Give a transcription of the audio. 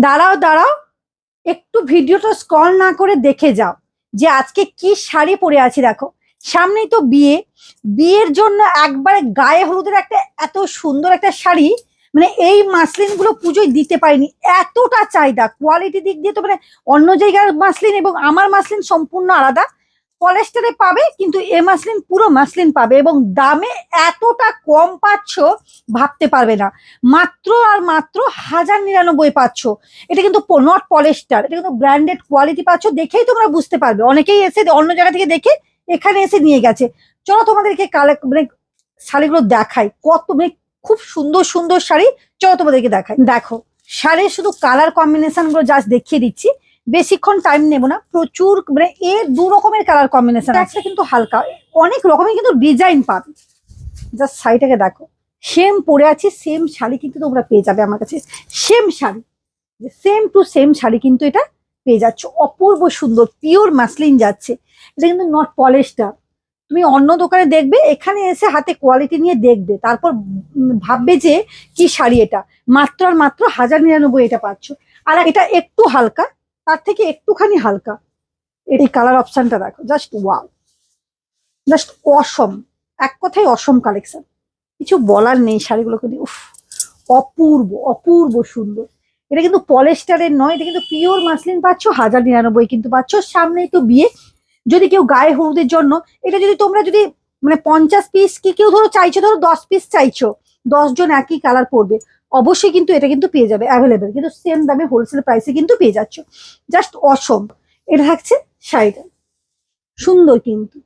দাঁড়াও দাঁড়াও, একটু ভিডিওটা স্ক্রল না করে দেখে যাও যে আজকে কি শাড়ি পরে আছি। দেখো, সামনেই তো বিয়ে, বিয়ের জন্য একবারে গায়ে হলুদের একটা এত সুন্দর একটা শাড়ি। মানে এই মাসলিন গুলো পুজোয় দিতে পারিনি, এতটা চাহিদা। কোয়ালিটি দিক দিয়ে তো মানে অন্য জায়গার মাসলিন এবং আমার মাসলিন সম্পূর্ণ আলাদা। পলেস্টারে পাবে, কিন্তু এ মাসলিন পুরো মাসলিন পাবে এবং দামে এতটা কম পাচ্ছ ভাবতে পারবে না। মাত্র আর মাত্র 1099 পাচ্ছ। এটা কিন্তু নট পলেস্টার, এটা কিন্তু ব্র্যান্ডেড কোয়ালিটি পাচ্ছ। দেখেই তোমরা বুঝতে পারবে, অনেকেই এসে অন্য জায়গা থেকে দেখে এখানে এসে নিয়ে গেছে। চলো তোমাদেরকে কালেক্ট মানে শাড়িগুলো দেখাই, কত মানে খুব সুন্দর সুন্দর শাড়ি। চলো তোমাদেরকে দেখাই। দেখো, শাড়ির শুধু কালার কম্বিনেশন গুলো জাস্ট দেখিয়ে দিচ্ছি, বেশিক্ষণ টাইম নেবো না। প্রচুর মানে দু রকমের কালার কম্বিনেশন আছে, কিন্তু হালকা অনেক রকমের কিন্তু ডিজাইন পাবে। জাস্ট শাড়িটাকে দেখো, সেম পরে আছি, সেম শাড়ি কিন্তু তোমরা পেয়ে যাবে আমার কাছে। Same sari, same to same sari কিন্তু এটা পেয়ে যাচ্ছ। অপূর্ব সুন্দর পিওর মাসলিন যাচ্ছে। এটা কিন্তু নট পলিশটা। তুমি অন্য দোকানে দেখবে, এখানে এসে হাতে কোয়ালিটি নিয়ে দেখবে, তারপর ভাববে যে কি শাড়ি এটা। মাত্র আর মাত্র 1099 এটা পাচ্ছ। আর এটা একটু হালকা, তার থেকে একটুখানি হালকা। এই কালার অপশনটা দেখো, জাস্ট ওয়াও, জাস্ট অসম। এক কথায় অসম কালেকশন, কিছু বলার নেই শাড়িগুলোকে নিয়ে। উফ, অপূর্ব অপূর্ব সুন্দর। এটা কিন্তু পলেস্টারের নয়, এটা কিন্তু পিওর মাসলিন পাচ্ছ। 1099 কিন্তু পাচ্ছ। সামনেই তো বিয়ে, যদি কেউ গায়ে হলুদের জন্য, এটা যদি তোমরা যদি মানে 50 পিস কি কেউ ধরো চাইছো, ধরো 10 পিস চাইছো, 10 জন একই কালার পরবে, অবশ্যই কিন্তু এটা কিন্তু পেয়ে যাবে অ্যাভেলেবেল, কিন্তু সেম দামে হোলসেল প্রাইসে কিন্তু পেয়ে যাচ্ছ। জাস্ট অসম। এটা থাকছে শাড়িটা, সুন্দর কিন্তু।